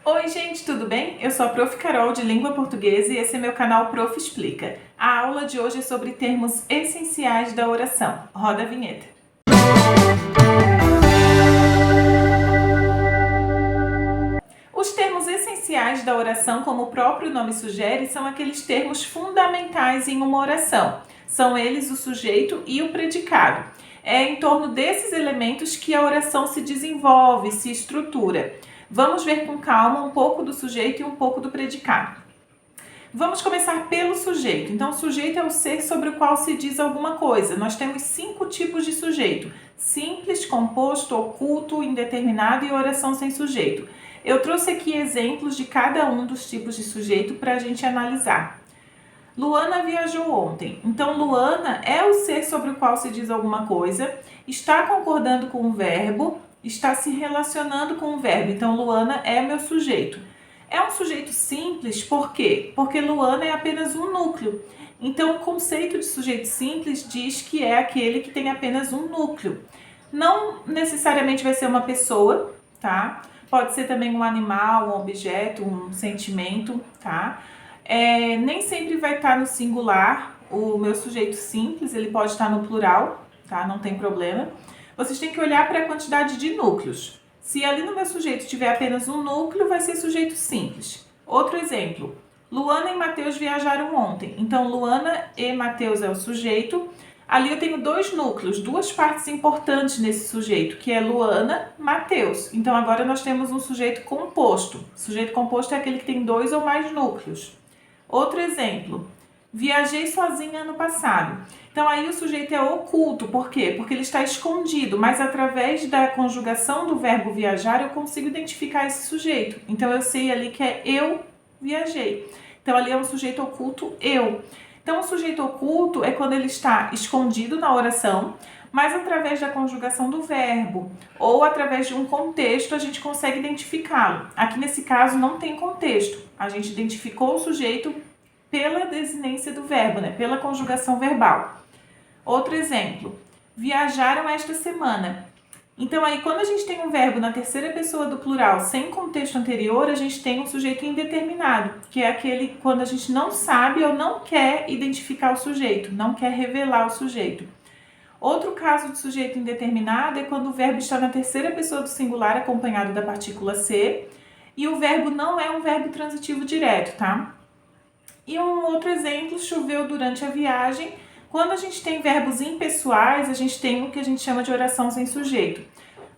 Oi gente, tudo bem? Eu sou a Prof. Carol de Língua Portuguesa e esse é meu canal Prof. Explica. A aula de hoje é sobre termos essenciais da oração. Roda a vinheta. Os termos essenciais da oração, como o próprio nome sugere, são aqueles termos fundamentais em uma oração. São eles o sujeito e o predicado. É em torno desses elementos que a oração se desenvolve, se estrutura. Vamos ver com calma um pouco do sujeito e um pouco do predicado. Vamos começar pelo sujeito. Então, o sujeito é o ser sobre o qual se diz alguma coisa. Nós temos 5 tipos de sujeito: simples, composto, oculto, indeterminado e oração sem sujeito. Eu trouxe aqui exemplos de cada um dos tipos de sujeito para a gente analisar. Luana viajou ontem. Então, Luana é o ser sobre o qual se diz alguma coisa, está concordando com o verbo, está se relacionando com o verbo. Então, Luana é meu sujeito. É um sujeito simples, por quê? Porque Luana é apenas um núcleo. Então, o conceito de sujeito simples diz que é aquele que tem apenas um núcleo. Não necessariamente vai ser uma pessoa, tá? Pode ser também um animal, um objeto, um sentimento, tá? Nem sempre vai estar no singular. O meu sujeito simples, ele pode estar no plural, tá? Não tem problema. Vocês têm que olhar para a quantidade de núcleos. Se ali no meu sujeito tiver apenas um núcleo, vai ser sujeito simples. Outro exemplo, Luana e Mateus viajaram ontem. Então, Luana e Mateus é o sujeito. Ali eu tenho 2 núcleos, 2 partes importantes nesse sujeito, que é Luana, Mateus. Então, agora nós temos um sujeito composto. Sujeito composto é aquele que tem 2 ou mais núcleos. Outro exemplo, viajei sozinha ano passado. Então, aí o sujeito é oculto. Por quê? Porque ele está escondido, mas através da conjugação do verbo viajar, eu consigo identificar esse sujeito. Então, eu sei ali que é eu viajei. Então, ali é um sujeito oculto, eu. Então, o sujeito oculto é quando ele está escondido na oração, mas através da conjugação do verbo ou através de um contexto a gente consegue identificá-lo. Aqui nesse caso não tem contexto, a gente identificou o sujeito pela desinência do verbo, né? Pela conjugação verbal. Outro exemplo, viajaram esta semana. Então aí quando a gente tem um verbo na terceira pessoa do plural sem contexto anterior, a gente tem um sujeito indeterminado, que é aquele quando a gente não sabe ou não quer identificar o sujeito, não quer revelar o sujeito. Outro caso de sujeito indeterminado é quando o verbo está na terceira pessoa do singular acompanhado da partícula ser e o verbo não é um verbo transitivo direto, tá? E um outro exemplo, choveu durante a viagem. Quando a gente tem verbos impessoais, a gente tem o que a gente chama de oração sem sujeito.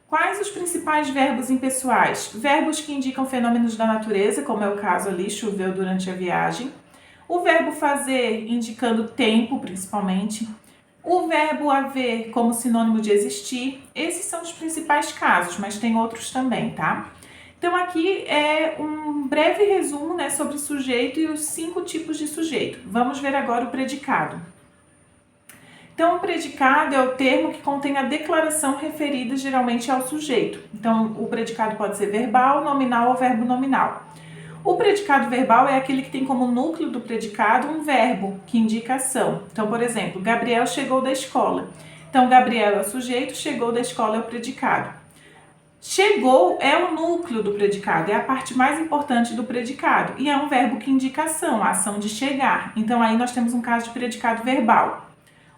Quais os principais verbos impessoais? Verbos que indicam fenômenos da natureza, como é o caso ali, choveu durante a viagem. O verbo fazer, indicando tempo, principalmente. O verbo haver, como sinônimo de existir. Esses são os principais casos, mas tem outros também, tá? Então, aqui é um breve resumo, né, sobre o sujeito e os 5 tipos de sujeito. Vamos ver agora o predicado. Então, o predicado é o termo que contém a declaração referida geralmente ao sujeito. Então, o predicado pode ser verbal, nominal ou verbo nominal. O predicado verbal é aquele que tem como núcleo do predicado um verbo, que indica ação. Então, por exemplo, Gabriel chegou da escola. Então, Gabriel é o sujeito, chegou da escola é o predicado. Chegou é o núcleo do predicado, é a parte mais importante do predicado. E é um verbo que indica ação, a ação de chegar. Então, aí nós temos um caso de predicado verbal.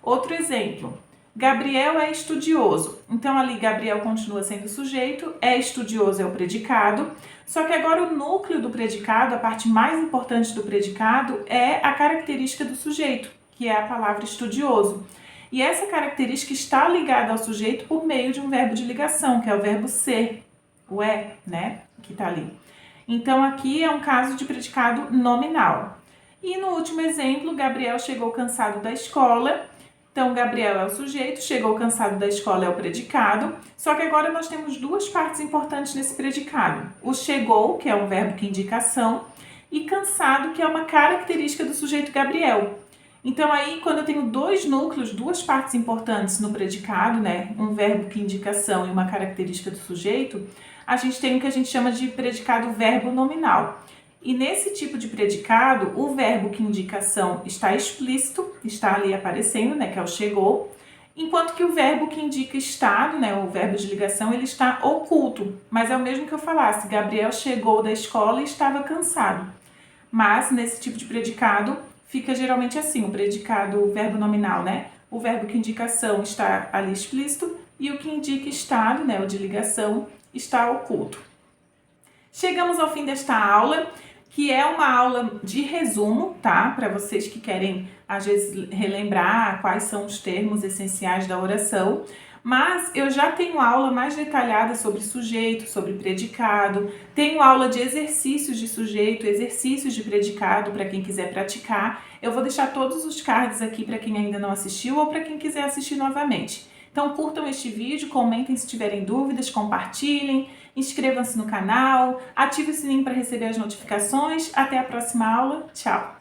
Outro exemplo, Gabriel é estudioso. Então, ali Gabriel continua sendo o sujeito, é estudioso é o predicado. Só que agora o núcleo do predicado, a parte mais importante do predicado, é a característica do sujeito, que é a palavra estudioso. E essa característica está ligada ao sujeito por meio de um verbo de ligação, que é o verbo ser, o é, né, que está ali. Então, aqui é um caso de predicado nominal. E no último exemplo, Gabriel chegou cansado da escola. Então, Gabriel é o sujeito, chegou cansado da escola é o predicado, só que agora nós temos 2 partes importantes nesse predicado. O chegou, que é um verbo que indica ação, e cansado, que é uma característica do sujeito Gabriel. Então, aí, quando eu tenho 2 núcleos, 2 partes importantes no predicado, né, um verbo que indica ação e uma característica do sujeito, a gente tem o que a gente chama de predicado verbo nominal. E nesse tipo de predicado, o verbo que indica ação está explícito, está ali aparecendo, né, que é o chegou, Enquanto que o verbo que indica estado, né, o verbo de ligação, ele está oculto. Mas é o mesmo que eu falasse, Gabriel chegou da escola e estava cansado. Mas nesse tipo de predicado, fica geralmente assim, o predicado, o verbo nominal, né? O verbo que indica ação está ali explícito e o que indica estado, né, o de ligação, está oculto. Chegamos ao fim desta aula, que é uma aula de resumo, tá? Para vocês que querem, às vezes, relembrar quais são os termos essenciais da oração. Mas eu já tenho aula mais detalhada sobre sujeito, sobre predicado, tenho aula de exercícios de sujeito, exercícios de predicado para quem quiser praticar. Eu vou deixar todos os cards aqui para quem ainda não assistiu ou para quem quiser assistir novamente. Então curtam este vídeo, comentem se tiverem dúvidas, compartilhem, inscrevam-se no canal, ative o sininho para receber as notificações. Até a próxima aula. Tchau!